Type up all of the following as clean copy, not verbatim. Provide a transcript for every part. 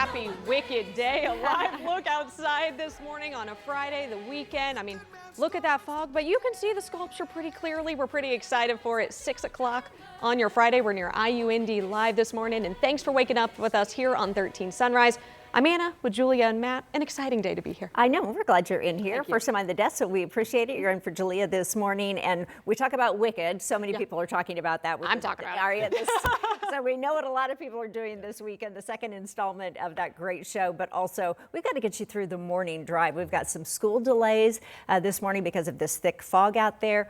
happy Wicked Day. A live look outside this morning on a Friday, the weekend. I mean, look at that fog, but you can see the sculpture pretty clearly. We're pretty excited for it. 6 o'clock on your Friday. We're near IU Indy Live this morning, and thanks for waking up with us here on 13 Sunrise. I'm Anna with Julia and Matt. An exciting day to be here. I know. We're glad you're in here. First time on the desk, so we appreciate it. You're in for Julia this morning, and we talk about Wicked. So many people are talking about that. I'm talking about it. So we know what a lot of people are doing this weekend, the second installment of that great show, but also we've got to get you through the morning drive. We've got some school delays this morning because of this thick fog out there.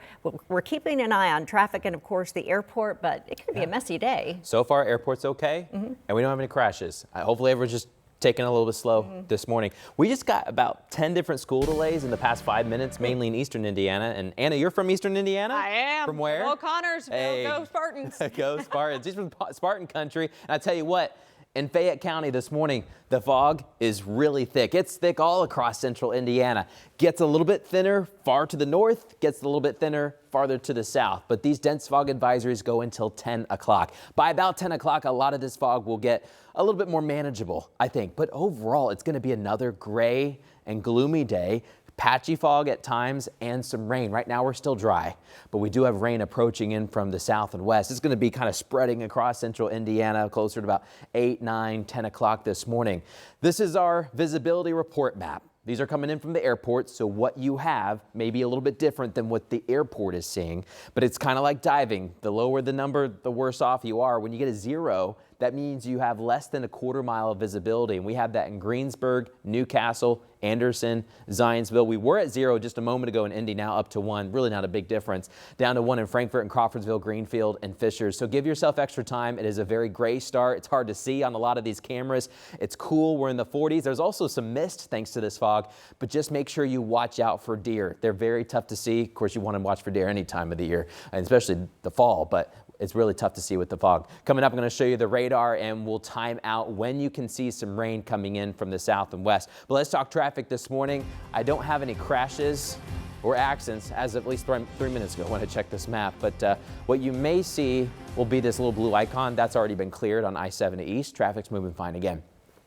We're keeping an eye on traffic and, of course, the airport, but it could be a messy day. So far, airport's okay, and we don't have any crashes. Hopefully, everyone's just taking a little bit slow this morning. We just got about 10 different school delays in the past 5 minutes, mainly in eastern Indiana. And Anna, you're from eastern Indiana? I am. From where? Well, Connorsville. Hey. Go Spartans. Go Spartans. He's from Spartan country. And I tell you what, in Fayette County this morning, the fog is really thick. It's thick all across central Indiana. Gets a little bit thinner far to the north, gets a little bit thinner farther to the south. But these dense fog advisories go until 10 o'clock. By about 10 o'clock, a lot of this fog will get a little bit more manageable, I think. But overall, it's going to be another gray and gloomy day. Patchy fog at times and some rain. Right now we're still dry, but we do have rain approaching in from the south and west. It's going to be kind of spreading across central Indiana closer to about 8, 9, 10 o'clock this morning. This is our visibility report map. These are coming in from the airport, so what you have may be a little bit different than what the airport is seeing, but it's kind of like diving. The lower the number, the worse off you are. When you get a 0, that means you have less than a quarter mile of visibility, and we have that in Greensburg, Newcastle, Anderson, Zionsville. We were at 0 just a moment ago in Indy, now up to 1. Really not a big difference. Down to 1 in Frankfort and Crawfordsville, Greenfield, and Fishers. So give yourself extra time. It is a very gray start. It's hard to see on a lot of these cameras. It's cool. We're in the 40s. There's also some mist thanks to this fog, but just make sure you watch out for deer. They're very tough to see. Of course, you want to watch for deer any time of the year, and especially the fall, but it's really tough to see with the fog. Coming up, I'm going to show you the radar, and we'll time out when you can see some rain coming in from the south and west. But let's talk traffic this morning. I don't have any crashes or accidents as of at least 3 minutes ago when I checked this map. But what you may see will be this little blue icon. That's already been cleared on I-70 East. Traffic's moving fine again.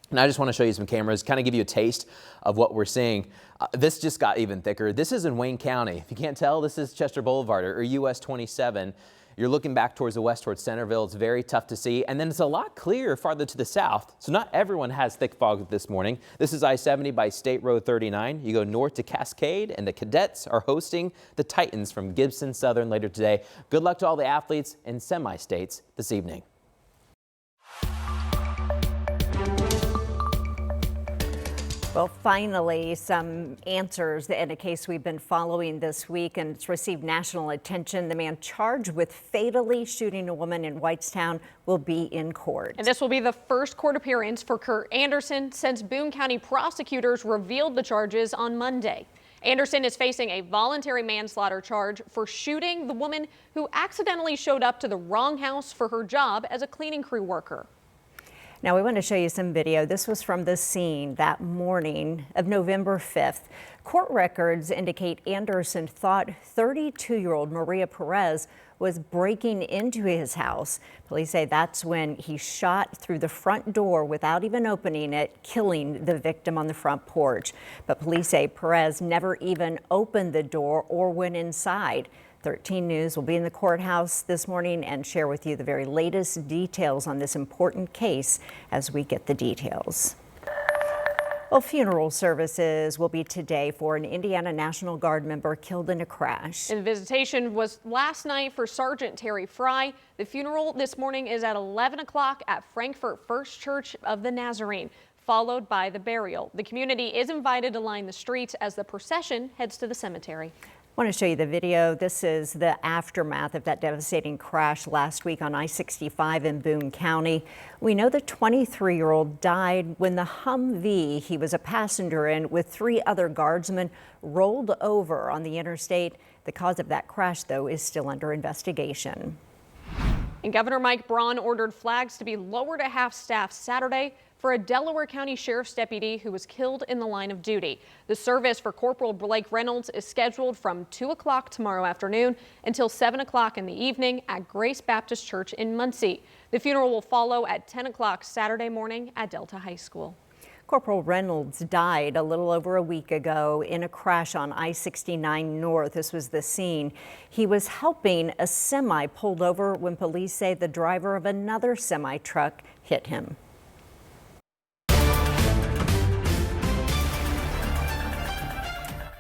And I just want to show you some cameras, kind of give you a taste of what we're seeing. This just got even thicker. This is in Wayne County. If you can't tell, this is Chester Boulevard or US 27. You're looking back towards the west, towards Centerville. It's very tough to see. And then it's a lot clearer farther to the south. So not everyone has thick fog this morning. This is I-70 by State Road 39. You go north to Cascade, and the Cadets are hosting the Titans from Gibson Southern later today. Good luck to all the athletes in semi-states this evening. Well, finally, some answers in a case we've been following this week, and it's received national attention. The man charged with fatally shooting a woman in Whitestown will be in court. And this will be the first court appearance for Kurt Anderson since Boone County prosecutors revealed the charges on Monday. Anderson is facing a voluntary manslaughter charge for shooting the woman who accidentally showed up to the wrong house for her job as a cleaning crew worker. Now we want to show you some video. This was from the scene that morning of November 5th. Court records indicate Anderson thought 32-year-old Maria Perez was breaking into his house. Police say that's when he shot through the front door without even opening it, killing the victim on the front porch. But police say Perez never even opened the door or went inside. 13 News will be in the courthouse this morning and share with you the very latest details on this important case as we get the details. Well, funeral services will be today for an Indiana National Guard member killed in a crash. And the visitation was last night for Sergeant Terry Fry. The funeral this morning is at 11 o'clock at Frankfort First Church of the Nazarene, followed by the burial. The community is invited to line the streets as the procession heads to the cemetery. I want to show you the video. This is the aftermath of that devastating crash last week on I-65 in Boone County. We know the 23-year-old died when the Humvee he was a passenger in with 3 other guardsmen rolled over on the interstate. The cause of that crash, though, is still under investigation. And Governor Mike Braun ordered flags to be lowered at half-staff Saturday for a Delaware County Sheriff's deputy who was killed in the line of duty. The service for Corporal Blake Reynolds is scheduled from 2 o'clock tomorrow afternoon until 7 o'clock in the evening at Grace Baptist Church in Muncie. The funeral will follow at 10 o'clock Saturday morning at Delta High School. Corporal Reynolds died a little over a week ago in a crash on I-69 North. This was the scene. He was helping a semi pulled over when police say the driver of another semi truck hit him.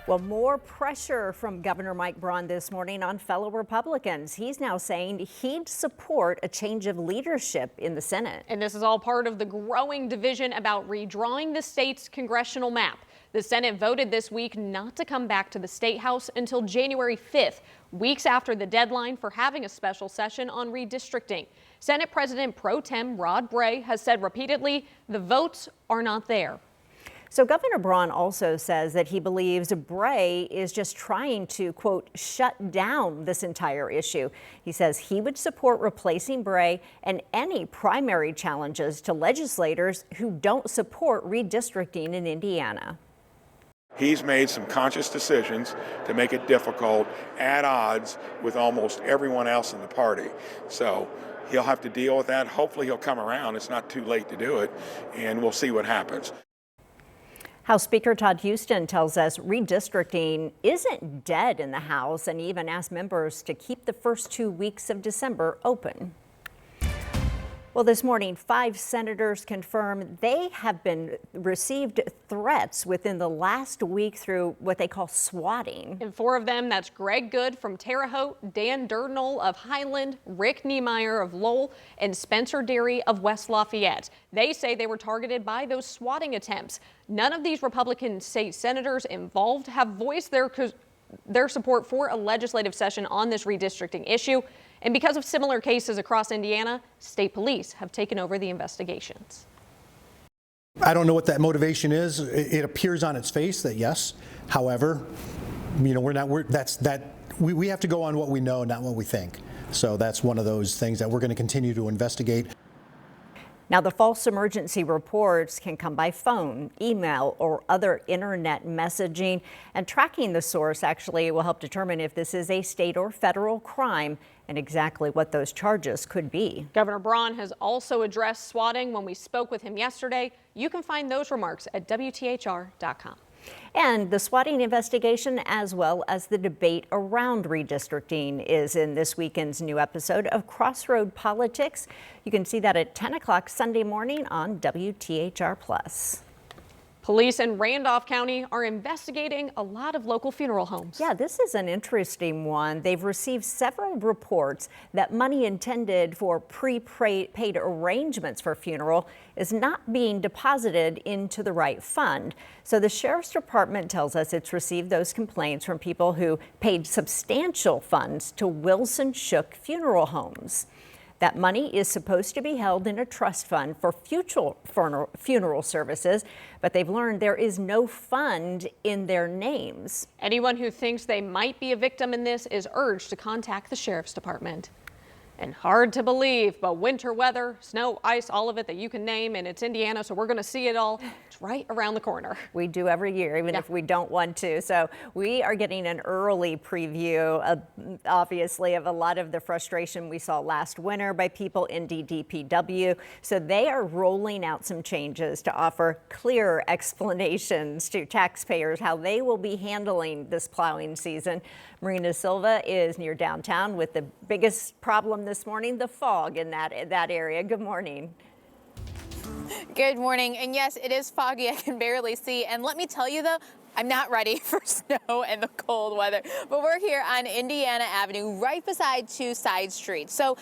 Well, more pressure from Governor Mike Braun this morning on fellow Republicans. He's now saying he'd support a change of leadership in the Senate. And this is all part of the growing division about redrawing the state's congressional map. The Senate voted this week not to come back to the State House until January 5th, weeks after the deadline for having a special session on redistricting. Senate President Pro Tem Rod Bray has said repeatedly the votes are not there. So Governor Braun also says that he believes Bray is just trying to, quote, shut down this entire issue. He says he would support replacing Bray and any primary challenges to legislators who don't support redistricting in Indiana. He's made some conscious decisions to make it difficult, at odds with almost everyone else in the party. So he'll have to deal with that. Hopefully he'll come around. It's not too late to do it, and we'll see what happens. House Speaker Todd Houston tells us redistricting isn't dead in the House and even asked members to keep the first 2 weeks of December open. Well, this morning, 5 senators confirm they have received threats within the last week through what they call swatting. And 4 of them, that's Greg Good from Terre Haute, Dan Durnall of Highland, Rick Niemeyer of Lowell, and Spencer Deary of West Lafayette. They say they were targeted by those swatting attempts. None of these Republican state senators involved have voiced their support for a legislative session on this redistricting issue. And because of similar cases across Indiana, state police have taken over the investigations. I don't know what that motivation is. It appears on its face that yes. However, we have to go on what we know, not what we think. So that's one of those things that we're going to continue to investigate. Now, the false emergency reports can come by phone, email, or other internet messaging, and tracking the source actually will help determine if this is a state or federal crime and exactly what those charges could be. Governor Braun has also addressed swatting when we spoke with him yesterday. You can find those remarks at WTHR.com. And the swatting investigation, as well as the debate around redistricting, is in this weekend's new episode of Crossroad Politics. You can see that at 10 o'clock Sunday morning on WTHR+. Police in Randolph County are investigating a lot of local funeral homes. Yeah, this is an interesting one. They've received several reports that money intended for prepaid arrangements for funeral is not being deposited into the right fund. So the Sheriff's Department tells us it's received those complaints from people who paid substantial funds to Wilson Shook Funeral Homes. That money is supposed to be held in a trust fund for future funeral services, but they've learned there is no fund in their names. Anyone who thinks they might be a victim in this is urged to contact the Sheriff's Department. And hard to believe, but winter weather, snow, ice, all of it that you can name, and it's Indiana, so we're going to see it all. It's right around the corner. We do every year, even if we don't want to. So we are getting an early preview, obviously, of a lot of the frustration we saw last winter by people in DPW. So they are rolling out some changes to offer clear explanations to taxpayers how they will be handling this plowing season. Marina Silva is near downtown with the biggest problem this morning, the fog in that area. Good morning. Good morning. And yes, it is foggy. I can barely see. And let me tell you, though, I'm not ready for snow and the cold weather. But we're here on Indiana Avenue, right beside 2 side streets. So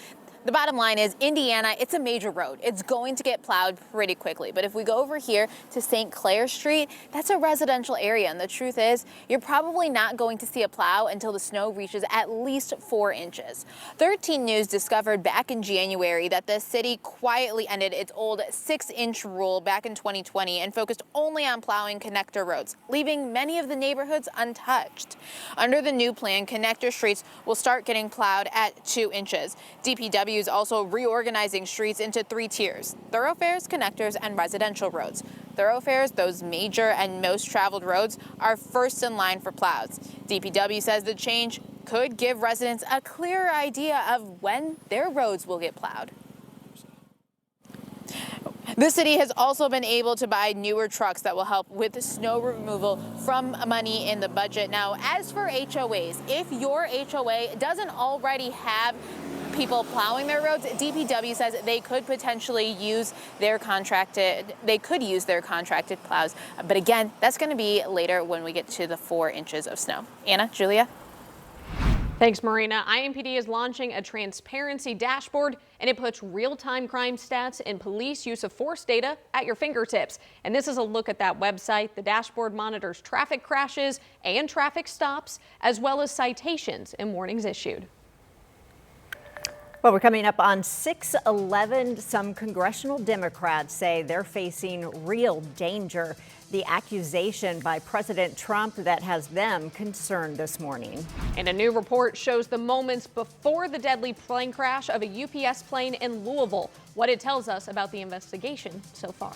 the bottom line is Indiana, it's a major road. It's going to get plowed pretty quickly. But if we go over here to St. Clair Street, that's a residential area. And the truth is, you're probably not going to see a plow until the snow reaches at least 4 inches. 13 News discovered back in January that the city quietly ended its old 6-inch rule back in 2020 and focused only on plowing connector roads, leaving many of the neighborhoods untouched. Under the new plan, connector streets will start getting plowed at 2 inches. DPW DPW is also reorganizing streets into 3 tiers: thoroughfares, connectors, and residential roads. Thoroughfares, those major and most traveled roads, are first in line for plows. DPW says the change could give residents a clearer idea of when their roads will get plowed. The city has also been able to buy newer trucks that will help with snow removal from money in the budget. Now, as for HOAs, if your HOA doesn't already have people plowing their roads, DPW says they could potentially use their contracted plows. But again, that's going to be later when we get to the 4 inches of snow. Anna, Julia. Thanks, Marina. IMPD is launching a transparency dashboard, and it puts real-time crime stats and police use of force data at your fingertips. And this is a look at that website. The dashboard monitors traffic crashes and traffic stops, as well as citations and warnings issued. Well, we're coming up on 6/11. Some congressional Democrats say they're facing real danger. The accusation by President Trump that has them concerned this morning. And a new report shows the moments before the deadly plane crash of a UPS plane in Louisville. What it tells us about the investigation so far.